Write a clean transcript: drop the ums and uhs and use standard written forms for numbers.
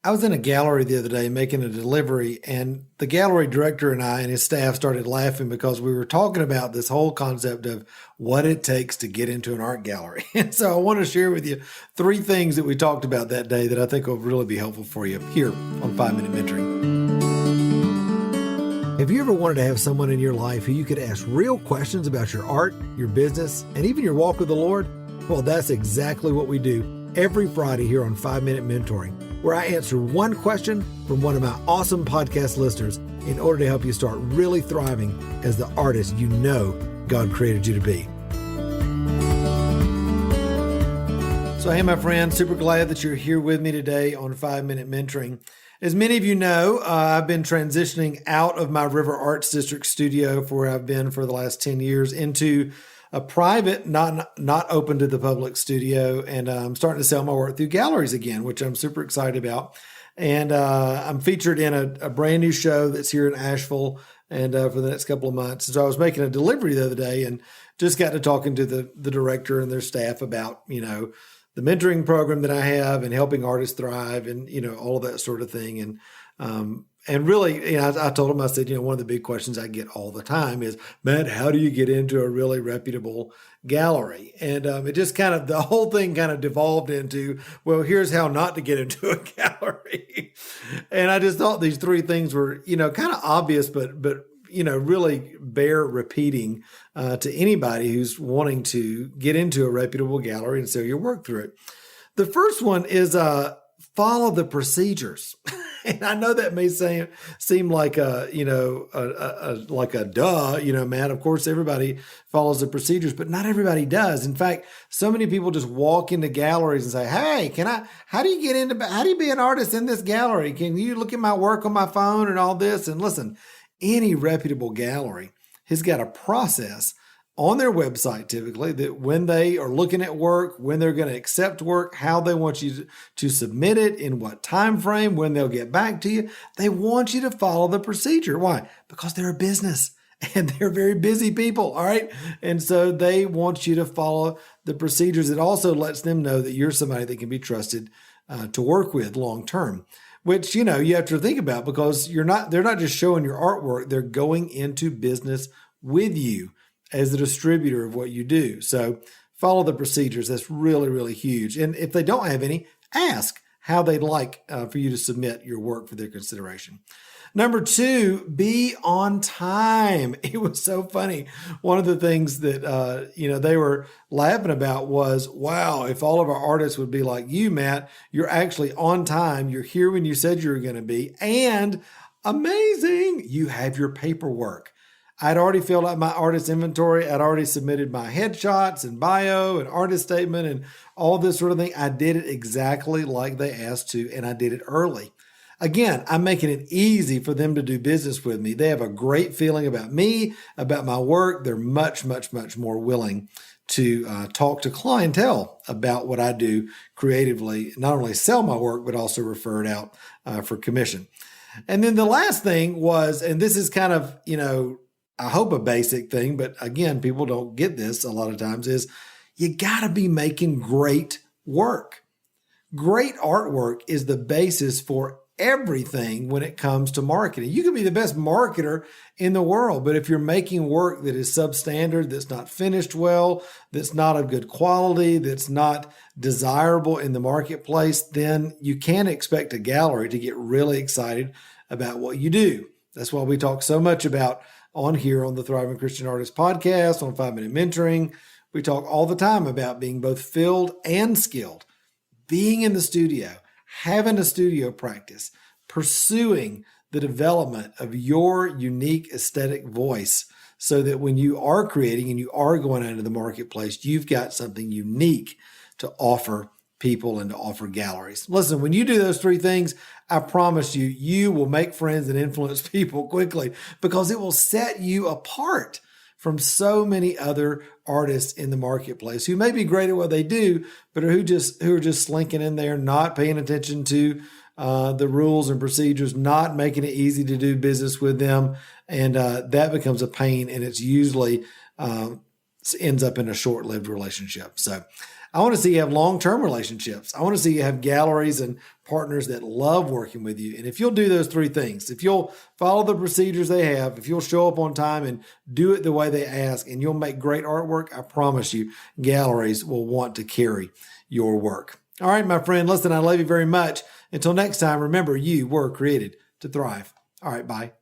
I was in a gallery the other day making a delivery, and the gallery director and I and his staff started laughing because we were talking about this whole concept of what it takes to get into an art gallery. And so I want to share with you 3 things that we talked about that day that I think will really be helpful for you here on 5-Minute Mentoring. Have you ever wanted to have someone in your life who you could ask real questions about your art, your business, and even your walk with the Lord? Well, that's exactly what we do every Friday here on 5-Minute Mentoring, where I answer one question from one of my awesome podcast listeners in order to help you start really thriving as the artist you know God created you to be. So, hey, my friend, super glad that you're here with me today on 5-Minute Mentoring. As many of you know, I've been transitioning out of my River Arts District studio where I've been for the last 10 years into a private, not open to the public studio, and I'm starting to sell my work through galleries again, which I'm super excited about. And I'm featured in a brand new show that's here in Asheville, and for the next couple of months. So I was making a delivery the other day, and just got to talking to the director and their staff about the mentoring program that I have and helping artists thrive, and all of that sort of thing. And really, I told him, I said, one of the big questions I get all the time is, Matt, how do you get into a really reputable gallery? And it just the whole thing kind of devolved into, well, here's how not to get into a gallery. And I just thought these 3 things were, kind of obvious, but really bear repeating to anybody who's wanting to get into a reputable gallery and sell your work through it. The first one is follow the procedures. And I know that may seem like like a duh, Matt. Of course, everybody follows the procedures, but not everybody does. In fact, so many people just walk into galleries and say, "Hey, how do you be an artist in this gallery? Can you look at my work on my phone and all this?" And listen, any reputable gallery has got a process on their website, typically, that when they are looking at work, when they're going to accept work, how they want you to submit it, in what time frame, when they'll get back to you. They want you to follow the procedure. Why? Because they're a business and they're very busy people. All right. And so they want you to follow the procedures. It also lets them know that you're somebody that can be trusted to work with long term, which, you have to think about, because they're not just showing your artwork, they're going into business with you as the distributor of what you do. So follow the procedures. That's really, really huge. And if they don't have any, ask how they'd like for you to submit your work for their consideration. Number 2, be on time. It was so funny. One of the things that, they were laughing about was, wow, if all of our artists would be like you, Matt, you're actually on time. You're here when you said you were going to be. And amazing, you have your paperwork. I'd already filled out my artist inventory. I'd already submitted my headshots and bio and artist statement and all this sort of thing. I did it exactly like they asked to, and I did it early. Again, I'm making it easy for them to do business with me. They have a great feeling about me, about my work. They're much, much, much more willing to talk to clientele about what I do creatively, not only sell my work, but also refer it out for commission. And then the last thing was, and this is kind of, I hope a basic thing, but again, people don't get this a lot of times, is you got to be making great work. Great artwork is the basis for everything when it comes to marketing. You can be the best marketer in the world, but if you're making work that is substandard, that's not finished well, that's not of good quality, that's not desirable in the marketplace, then you can't expect a gallery to get really excited about what you do. That's why we talk so much about on here on the Thriving Christian Artist podcast, on 5-Minute Mentoring. We talk all the time about being both filled and skilled, being in the studio, having a studio practice, pursuing the development of your unique aesthetic voice, so that when you are creating and you are going out into the marketplace, you've got something unique to offer people and to offer galleries. Listen, when you do those 3 things, I promise you, you will make friends and influence people quickly, because it will set you apart from so many other artists in the marketplace who may be great at what they do, but who are just slinking in there, not paying attention to the rules and procedures, not making it easy to do business with them. And that becomes a pain, and it's usually ends up in a short-lived relationship. So I want to see you have long-term relationships. I want to see you have galleries and partners that love working with you. And if you'll do those three things, if you'll follow the procedures they have, if you'll show up on time and do it the way they ask, and you'll make great artwork, I promise you, galleries will want to carry your work. All right, my friend, listen, I love you very much. Until next time, remember, you were created to thrive. All right, bye.